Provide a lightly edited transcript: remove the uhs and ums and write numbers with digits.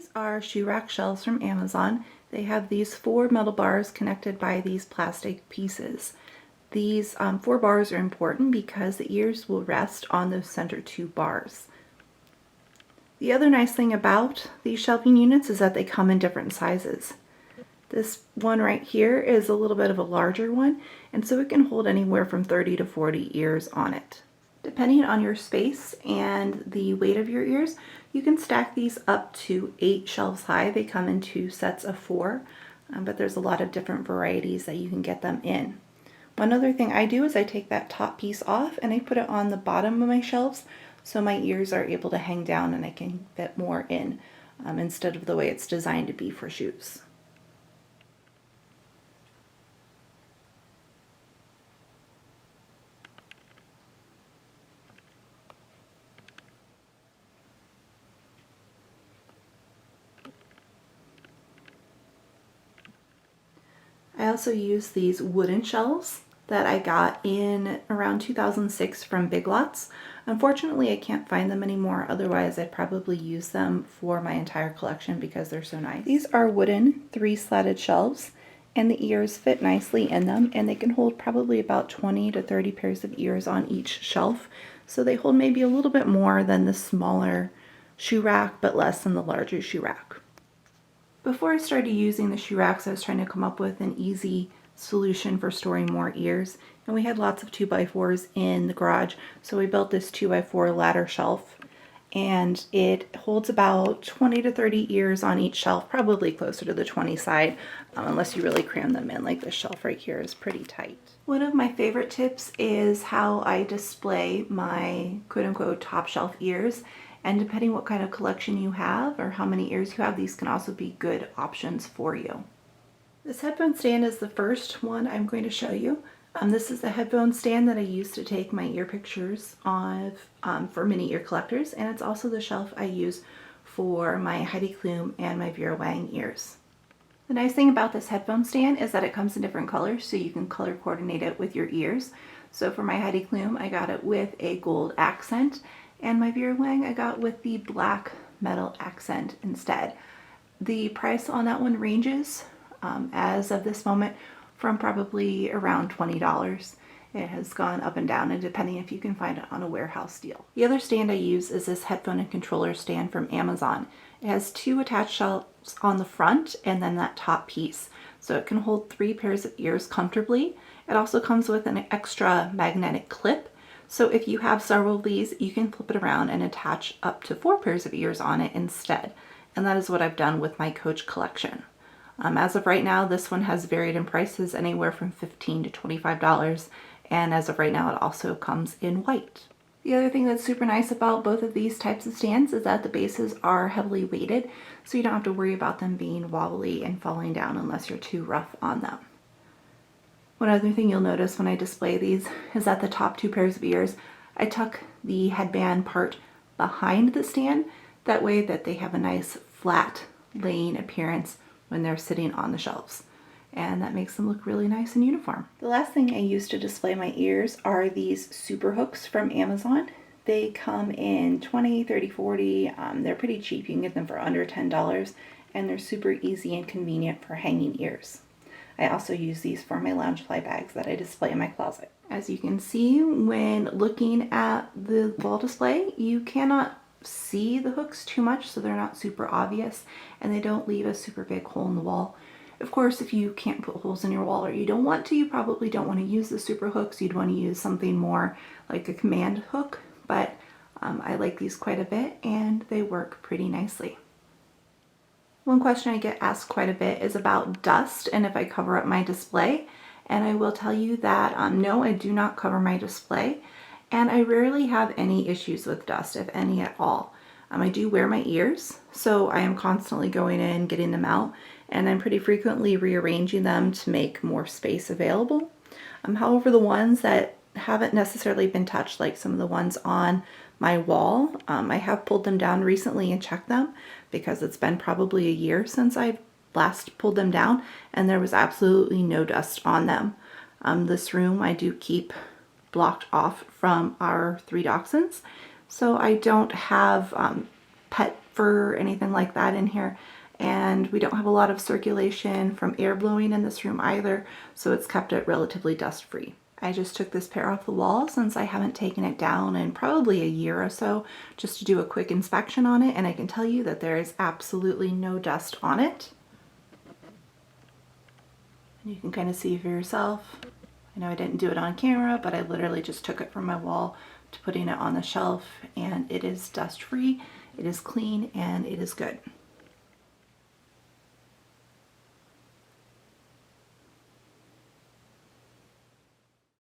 These are shoe rack shelves from Amazon. They have these 4 metal bars connected by these plastic pieces. These 4 bars are important because the ears will rest on those center 2 bars. The other nice thing about these shelving units is that they come in different sizes. This one right here is a little bit of a larger one, and so it can hold anywhere from 30 to 40 ears on it. Depending on your space and the weight of your ears, you can stack these up to 8 shelves high. They come in 2 sets of 4, but there's a lot of different varieties that you can get them in. One other thing I do is I take that top piece off and I put it on the bottom of my shelves so my ears are able to hang down and I can fit more in instead of the way it's designed to be for shoes. I also use these wooden shelves that I got in around 2006 from Big Lots. Unfortunately, I can't find them anymore, otherwise I'd probably use them for my entire collection because they're so nice. These are wooden 3-slatted shelves, and the ears fit nicely in them, and they can hold probably about 20 to 30 pairs of ears on each shelf, so they hold maybe a little bit more than the smaller shoe rack, but less than the larger shoe rack. Before I started using the shoe racks, I was trying to come up with an easy solution for storing more ears, and we had lots of 2x4s in the garage, so we built this 2x4 ladder shelf, and it holds about 20 to 30 ears on each shelf, probably closer to the 20 side, unless you really cram them in. Like this shelf right here is pretty tight. One of my favorite tips is how I display my quote-unquote top shelf ears. And depending what kind of collection you have or how many ears you have, these can also be good options for you. This headphone stand is the first one I'm going to show you. This is the headphone stand that I use to take my ear pictures of for mini ear collectors, and it's also the shelf I use for my Heidi Klum and my Vera Wang ears. The nice thing about this headphone stand is that it comes in different colors, so you can color coordinate it with your ears. So for my Heidi Klum, I got it with a gold accent, and my Vera Wang I got with the black metal accent instead. The price on that one ranges, as of this moment, from probably around $20. It has gone up and down, and depending if you can find it on a warehouse deal. The other stand I use is this headphone and controller stand from Amazon. It has 2 attached shelves on the front and then that top piece, so it can hold 3 pairs of ears comfortably. It also comes with an extra magnetic clip, so if you have several of these, you can flip it around and attach up to 4 pairs of ears on it instead. And that is what I've done with my Coach collection. As of right now, this one has varied in prices anywhere from $15 to $25. And as of right now, it also comes in white. The other thing that's super nice about both of these types of stands is that the bases are heavily weighted, so you don't have to worry about them being wobbly and falling down unless you're too rough on them. One other thing you'll notice when I display these is that the top 2 pairs of ears, I tuck the headband part behind the stand. That way that they have a nice flat laying appearance when they're sitting on the shelves. And that makes them look really nice and uniform. The last thing I use to display my ears are these super hooks from Amazon. They come in 20, 30, 40. They're pretty cheap. You can get them for under $10, and they're super easy and convenient for hanging ears. I also use these for my Loungefly bags that I display in my closet. As you can see, when looking at the wall display, you cannot see the hooks too much, so they're not super obvious, and they don't leave a super big hole in the wall. Of course, if you can't put holes in your wall or you don't want to, you probably don't want to use the super hooks. You'd want to use something more like a command hook, but I like these quite a bit and they work pretty nicely. One question I get asked quite a bit is about dust and if I cover up my display, and I will tell you that no, I do not cover my display, and I rarely have any issues with dust, if any at all. I do wear my ears, so I am constantly going in, getting them out, and I'm pretty frequently rearranging them to make more space available. However, the ones that haven't necessarily been touched, like some of the ones on my wall, I have pulled them down recently and checked them because it's been probably a year since I last pulled them down, and there was absolutely no dust on them. This room I do keep blocked off from our 3 dachshunds, so I don't have pet fur, anything like that in here. And we don't have a lot of circulation from air blowing in this room either, so it's kept it relatively dust free. I just took this pair off the wall since I haven't taken it down in probably a year or so, just to do a quick inspection on it, and I can tell you that there is absolutely no dust on it. And you can kind of see for yourself. I know I didn't do it on camera, but I literally just took it from my wall to putting it on the shelf, and it is dust free, it is clean, and it is good.